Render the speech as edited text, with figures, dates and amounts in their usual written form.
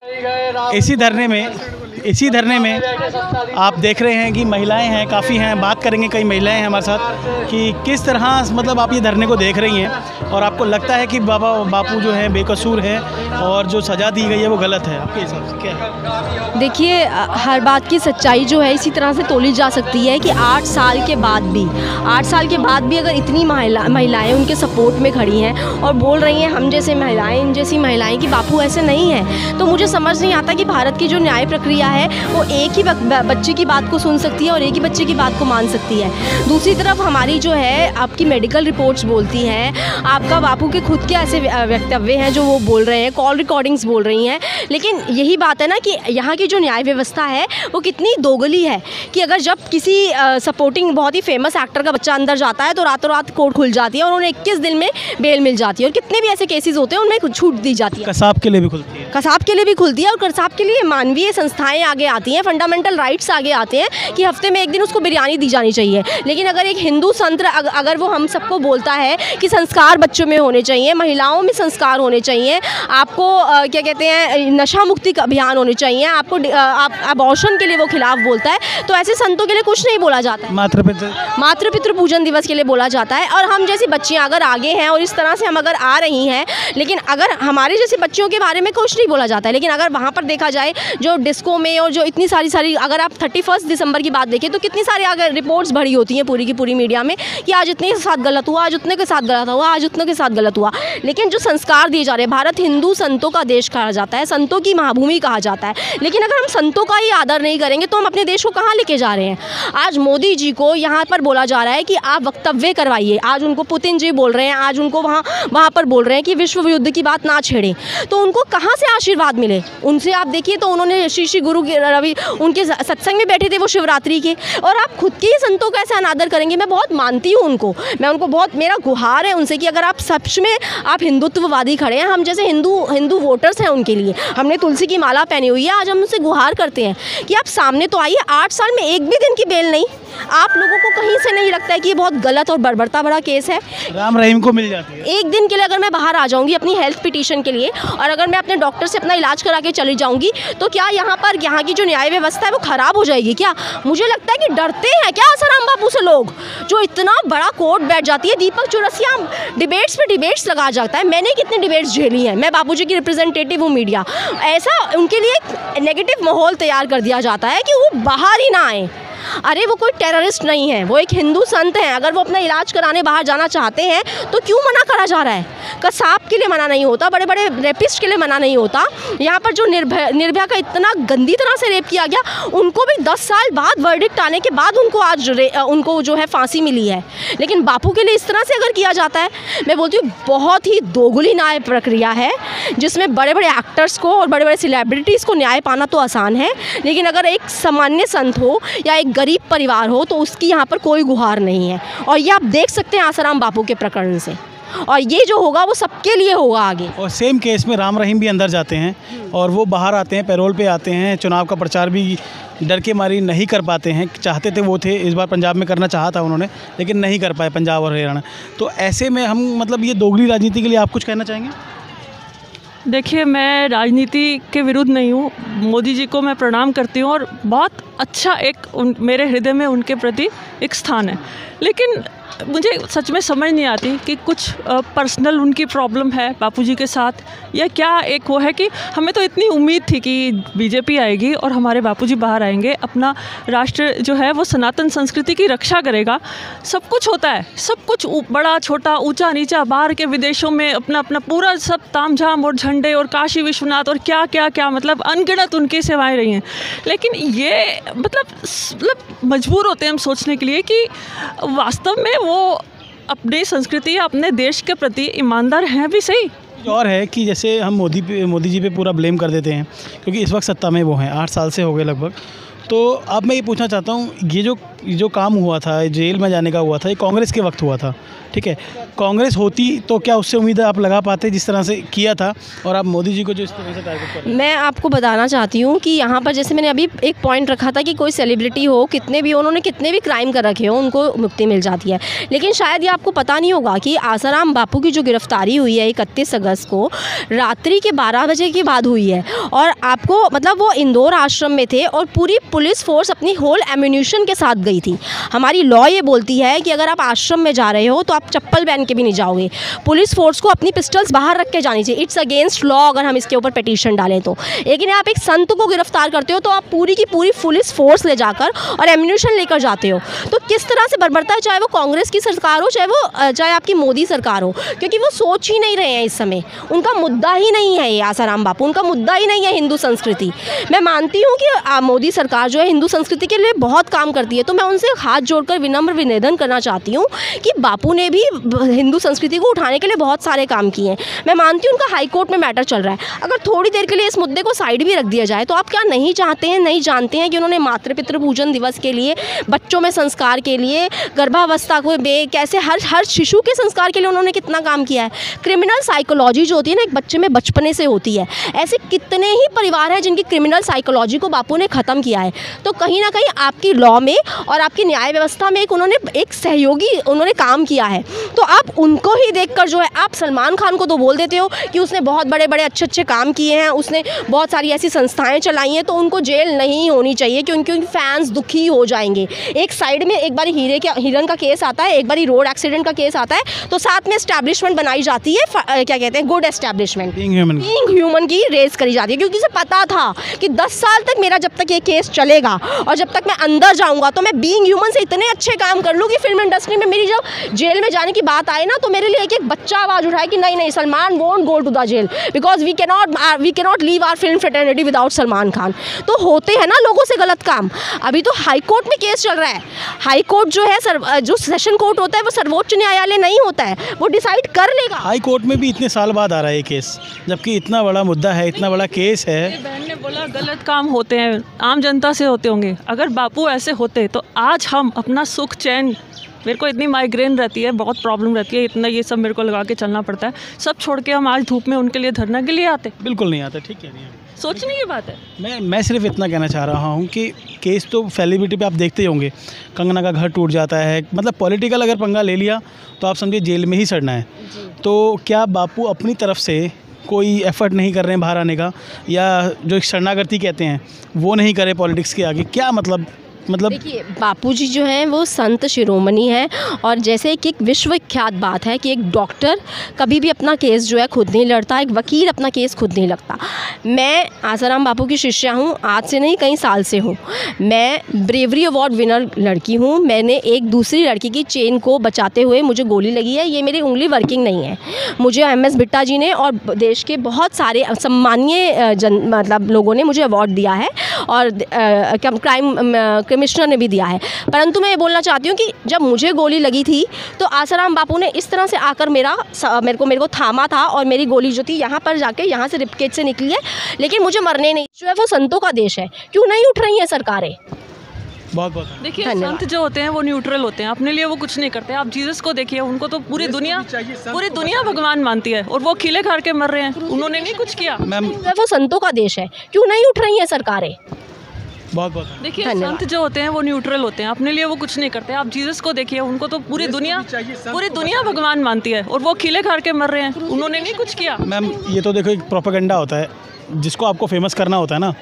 इसी धरने में आप देख रहे हैं कि महिलाएं हैं, काफ़ी हैं। बात करेंगे, कई महिलाएं हैं हमारे साथ कि किस तरह मतलब आप ये धरने को देख रही हैं और आपको लगता है कि बापू जो है बेकसूर है और जो सज़ा दी गई है वो गलत है। आपके हिसाब से क्या है? देखिए, हर बात की सच्चाई जो है इसी तरह से तोली जा सकती है कि 8 साल के बाद भी अगर इतनी महिलाएं उनके सपोर्ट में खड़ी हैं और बोल रही हैं हम जैसे महिलाएं, इन जैसी महिलाएं, कि बापू ऐसे नहीं हैं, तो मुझे समझ नहीं आता कि भारत की जो न्याय प्रक्रिया है वो एक ही बच्चे की बात को सुन सकती है और एक ही बच्चे की बात को मान सकती है। दूसरी तरफ हमारी जो है आपकी मेडिकल रिपोर्ट्स बोलती हैं, आपका बापू के खुद के ऐसे वक्तव्य हैं जो वो बोल रहे हैं, कॉल रिकॉर्डिंग्स बोल रही हैं। लेकिन यही बात है ना कि यहाँ की जो न्याय व्यवस्था है वो कितनी दोगली है कि अगर जब किसी सपोर्टिंग बहुत ही फेमस एक्टर का बच्चा अंदर जाता है तो रातों रात कोर्ट खुल जाती है और उन्हें 21 दिन में बेल मिल जाती है और कितने भी ऐसे केसेस होते हैं उनमें छूट दी जाती है। कसाब के लिए भी खुलती है, कसाब के लिए भी खुलती है और कसाब के लिए मानवीय संस्थाएं आगे आती हैं, फंडामेंटल राइट्स आगे आते हैं कि हफ्ते में एक दिन उसको बिरयानी दी जानी चाहिए। लेकिन अगर एक हिंदू संत अगर वो हम सबको बोलता है कि संस्कार बच्चों में होने चाहिए, महिलाओं में संस्कार होने चाहिए, आपको क्या कहते हैं नशा मुक्ति का अभियान होने चाहिए, आपको अबॉर्शन के लिए वो खिलाफ बोलता है, तो ऐसे संतों के लिए कुछ नहीं बोला जाता है। मातृ पितृ पूजन दिवस के लिए बोला जाता है। और हम जैसी बच्चियाँ अगर आगे हैं और इस तरह से हम अगर आ रही हैं, लेकिन अगर हमारे जैसे बच्चियों के बारे में कुछ नहीं बोला जाता है। लेकिन अगर वहाँ पर देखा जाए जो डिस्को में और जो इतनी सारी अगर आप 31 दिसंबर की बात देखें तो कितनी सारी अगर रिपोर्ट्स भरी होती हैं पूरी की पूरी मीडिया में कि आज इतने के साथ गलत हुआ, आज उतने के साथ गलत हुआ, आज उतने के साथ गलत हुआ। लेकिन जो संस्कार दिए जा रहे हैं, भारत हिंदू संतों का देश कहा जाता है, संतों की महाभूमि कहा जाता है, लेकिन अगर हम संतों का ही आदर नहीं करेंगे तो हम अपने देश को कहाँ लेके जा रहे हैं। आज मोदी जी को यहाँ पर बोला जा रहा है कि आप वक्तव्य करवाइए, आज उनको पुतिन जी बोल रहे हैं, आज उनको वहाँ पर बोल रहे हैं कि विश्व युद्ध की बात ना छेड़ें, तो उनको कहाँ से आशीर्वाद मिले? उनसे आप देखिए तो उन्होंने श्री गुरु रवि उनके सत्संग में बैठे थे वो शिवरात्रि के, और आप खुद के ही संतों का ऐसा अनादर करेंगे। मैं बहुत मानती हूँ उनको, मैं उनको बहुत, मेरा गुहार है उनसे कि अगर आप सच में आप हिंदुत्ववादी खड़े हैं, हम जैसे हिंदू वोटर्स हैं उनके लिए, हमने तुलसी की माला पहनी हुई है, आज हम उनसे गुहार करते हैं कि आप सामने तो आइए। 8 साल में एक भी दिन की बेल नहीं, आप लोगों को कहीं से नहीं लगता है कि ये बहुत गलत और बर्बरता भरा केस है? राम रहीम को मिल जाती है एक दिन के लिए। अगर मैं बाहर आ जाऊंगी अपनी हेल्थ पिटीशन के लिए और अगर मैं अपने डॉक्टर से अपना इलाज करा के चली जाऊंगी तो क्या यहाँ की जो न्याय व्यवस्था है वो खराब हो जाएगी क्या? मुझे लगता है कि डरते हैं क्या आसाराम बापू से लोग, जो इतना बड़ा कोर्ट बैठ जाती है। दीपक चौरसिया डिबेट्स पे डिबेट्स लगा जाता है, मैंने कितनी डिबेट्स झेली हैं, मैं बापूजी की रिप्रेजेंटेटिव हूँ मीडिया। ऐसा उनके लिए एक नेगेटिव माहौल तैयार कर दिया जाता है कि वो बाहर ही ना आए। अरे वो कोई टेररिस्ट नहीं है, वो एक हिंदू संत हैं। अगर वो अपना इलाज कराने बाहर जाना चाहते हैं तो क्यों मना करा जा रहा है? कसाब के लिए मना नहीं होता, बड़े बड़े रेपिस्ट के लिए मना नहीं होता। यहाँ पर जो निर्भया का इतना गंदी तरह से रेप किया गया, उनको भी 10 साल बाद वर्डिक्ट आने के बाद उनको आज उनको जो है फांसी मिली है। लेकिन बापू के लिए इस तरह से अगर किया जाता है, मैं बोलती हूँ बहुत ही दोगली न्याय प्रक्रिया है, जिसमें बड़े बड़े एक्टर्स को और बड़े बड़े सेलिब्रिटीज़ को न्याय पाना तो आसान है, लेकिन अगर एक सामान्य संत हो या एक गरीब परिवार हो तो उसकी यहाँ पर कोई गुहार नहीं है। और ये आप देख सकते हैं आसाराम बापू के प्रकरण से, और ये जो होगा वो सबके लिए होगा आगे। और सेम केस में राम रहीम भी अंदर जाते हैं और वो बाहर आते हैं, पैरोल पे आते हैं, चुनाव का प्रचार भी डर के मारी नहीं कर पाते हैं। चाहते थे वो थे, इस बार पंजाब में करना चाहा था उन्होंने, लेकिन नहीं कर पाए पंजाब और हरियाणा। तो ऐसे में हम मतलब ये दोगली राजनीति के लिए आप कुछ कहना चाहेंगे? देखिए, मैं राजनीति के विरुद्ध नहीं हूँ, मोदी जी को मैं प्रणाम करती हूँ और बहुत अच्छा मेरे हृदय में उनके प्रति एक स्थान है। लेकिन मुझे सच में समझ नहीं आती कि कुछ पर्सनल उनकी प्रॉब्लम है बापूजी के साथ, या क्या एक वो है कि हमें तो इतनी उम्मीद थी कि बीजेपी आएगी और हमारे बापूजी बाहर आएंगे, अपना राष्ट्र जो है वो सनातन संस्कृति की रक्षा करेगा। सब कुछ होता है, सब कुछ बड़ा छोटा ऊंचा नीचा, बाहर के विदेशों में अपना अपना पूरा सब तामझाम और झंडे और काशी विश्वनाथ और क्या क्या क्या, मतलब अनगिनत उनकी सेवाएं रही हैं। लेकिन ये मतलब मजबूर होते हैं हम सोचने के लिए कि वास्तव में वो अपनी संस्कृति अपने देश के प्रति ईमानदार हैं भी सही। और है कि जैसे हम मोदी जी पे पूरा ब्लेम कर देते हैं क्योंकि इस वक्त सत्ता में वो हैं, 8 साल से हो गए लगभग। तो अब मैं ये पूछना चाहता हूँ, ये जो काम हुआ था, जेल में जाने का हुआ था, ये कांग्रेस के वक्त हुआ था, ठीक है, कांग्रेस होती तो क्या उससे उम्मीद आप लगा पाते जिस तरह से किया था, और आप मोदी जी को जो इस तरह से टारगेट कर रहे हैं? मैं आपको बताना चाहती हूँ कि यहाँ पर जैसे मैंने अभी एक पॉइंट रखा था कि कोई सेलिब्रिटी हो, कितने भी उन्होंने कितने भी क्राइम कर रखे हो, उनको मुक्ति मिल जाती है। लेकिन शायद ये आपको पता नहीं होगा कि आसाराम बापू की जो गिरफ्तारी हुई है 31 अगस्त को रात्रि के 12 बजे के बाद हुई है, और आपको मतलब वो इंदौर आश्रम में थे और पूरी पुलिस फोर्स अपनी होल एम्यूनिशन के साथ गई थी। हमारी लॉ ये बोलती है कि अगर आप आश्रम में जा रहे हो तो आप चप्पल पहन के भी नहीं जाओगे, पुलिस फोर्स को अपनी पिस्टल्स बाहर रख के जानी चाहिए। इट्स अगेंस्ट लॉ अगर हम इसके ऊपर पिटीशन डालें तो। लेकिन आप एक संत को गिरफ्तार करते हो तो आप पूरी की पूरी पुलिस फोर्स ले जाकर और एम्यूनिशन लेकर जाते हो, तो किस तरह से बर्बरता है, चाहे वो कांग्रेस की सरकार हो, चाहे आपकी मोदी सरकार हो, क्योंकि वो सोच ही नहीं रहे हैं इस समय। उनका मुद्दा ही नहीं है ये आसाराम बापू, उनका मुद्दा ही नहीं है हिंदू संस्कृति। मैं मानती हूँ कि मोदी सरकार जो है हिंदू संस्कृति के लिए बहुत काम करती है, तो मैं उनसे हाथ जोड़कर विनम्र निवेदन करना चाहती हूँ कि बापू ने भी हिंदू संस्कृति को उठाने के लिए बहुत सारे काम किए हैं। मैं मानती हूँ उनका हाई कोर्ट में मैटर चल रहा है, अगर थोड़ी देर के लिए इस मुद्दे को साइड भी रख दिया जाए तो आप क्या नहीं चाहते हैं, नहीं जानते हैं कि उन्होंने मातृ पितृ पूजन दिवस के लिए, बच्चों में संस्कार के लिए, गर्भावस्था को कैसे हर शिशु के संस्कार के लिए उन्होंने कितना काम किया है। क्रिमिनल साइकोलॉजी जो होती है ना एक बच्चे में बचपने से होती है, ऐसे कितने ही परिवार हैं जिनकी क्रिमिनल साइकोलॉजी को बापू ने ख़त्म किया है। तो कहीं ना कहीं आपकी लॉ में और आपकी न्याय व्यवस्था में उन्होंने एक सहयोगी उन्होंने काम किया है, तो आप उनको ही देखकर जो है आप सलमान खान को तो बोल देते हो कि उसने बहुत बड़े बड़े अच्छे काम किए हैं, उसने बहुत सारी ऐसी संस्थाएं चलाई हैं, तो उनको जेल नहीं होनी चाहिए क्योंकि उनके फैंस दुखी हो जाएंगे। एक साइड में एक बार हिरन का केस आता है, एक बार रोड एक्सीडेंट का केस आता है, तो साथ में एस्टैब्लिशमेंट बनाई जाती है, क्या कहते हैं, गुड एस्टैब्लिशमेंट, बीइंग ह्यूमन की रेस करी जाती है, क्योंकि उसे पता था कि 10 साल तक मेरा जब तक ये केस चलेगा और जब तक मैं अंदर जाऊंगा तो मैं बीइंग ह्यूमन से इतने अच्छे काम कर लूँ कि फिल्म इंडस्ट्री में मेरी जब जेल में जाने की बात आए ना तो मेरे लिए एक बच्चा आवाज़ उठाए कि नहीं Salman won't go to the jail because we cannot leave our film fraternity without Salman Khan. तो होते हैं ना लोगों से गलत काम। अभी तो हाई कोर्ट में केस चल रहा है, हाई कोर्ट जो है जो सेशन कोर्ट होता है वो सर्वोच्च न्यायालय नहीं होता है, वो डिसाइड कर लेगा। हाई कोर्ट में भी इतने साल बाद आ रहा है ये केस, जबकि इतना बड़ा मुद्दा है, इतना बड़ा केस है। बहन ने बोला गलत काम होते हैं, आम जनता से होते होंगे। अगर बापू ऐसे होते तो आज हम अपना सुख चैन, मेरे को इतनी माइग्रेन रहती है, बहुत प्रॉब्लम रहती है, इतना ये सब मेरे को लगा के चलना पड़ता है, सब छोड़ के हम आज धूप में उनके लिए धरने के लिए आते? बिल्कुल नहीं आता। ठीक है, सोचने की बात है। मैं सिर्फ इतना कहना चाह रहा हूँ कि केस तो सेलिब्रिटी पे आप देखते ही होंगे, कंगना का घर टूट जाता है, मतलब पॉलिटिकल अगर पंगा ले लिया तो आप समझिए जेल में ही सड़ना है। तो क्या बापू अपनी तरफ से कोई एफर्ट नहीं कर रहे हैं बाहर आने का, या जो एक शरणागति कहते हैं वो नहीं करे पॉलिटिक्स के आगे? क्या मतलब देखिए बापूजी जो हैं वो संत शिरोमणि हैं, और जैसे कि एक विश्वविख्यात बात है कि एक डॉक्टर कभी भी अपना केस जो है खुद नहीं लड़ता, एक वकील अपना केस खुद नहीं लड़ता। मैं आसाराम बापू की शिष्या हूँ, आज से नहीं कई साल से हूँ। मैं ब्रेवरी अवार्ड विनर लड़की हूँ। मैंने एक दूसरी लड़की की चेन को बचाते हुए मुझे गोली लगी है, ये मेरी उंगली वर्किंग नहीं है। मुझे MS बिट्टा जी ने और देश के बहुत सारे सम्मानीय मतलब लोगों ने मुझे अवार्ड दिया है, और क्राइम कमिश्नर ने भी दिया है। परंतु मैं ये बोलना चाहती हूँ कि जब मुझे गोली लगी थी तो आसाराम बापू ने इस तरह से आकर मेरे को थामा था, और मेरी गोली जो थी यहाँ पर जाके यहाँ से रिपकेज से निकली है, लेकिन मुझे मरने नहीं। जो है वो संतों का देश है, क्यों नहीं उठ रही हैं सरकारें? बहुत देखिए संत जो होते हैं वो न्यूट्रल होते हैं, अपने लिए वो कुछ नहीं करते। आप जीसस को देखिए, उनको तो पूरी दुनिया भगवान मानती है, और वो खिले खार के मर रहे हैं, उन्होंने नहीं कुछ किया। वो संतों का देश है, क्यों नहीं उठ रही हैं सरकारें? बहुत देखिए संत जो होते हैं वो न्यूट्रल होते हैं, अपने लिए वो कुछ नहीं करते। आप जीसस को देखिए, उनको तो पूरी दुनिया भगवान मानती है, और वो खिले खार के मर रहे हैं, उन्होंने नहीं कुछ किया। मैम ये तो देखो एक प्रोपेगेंडा होता है, जिसको आपको फेमस करना होता है ना,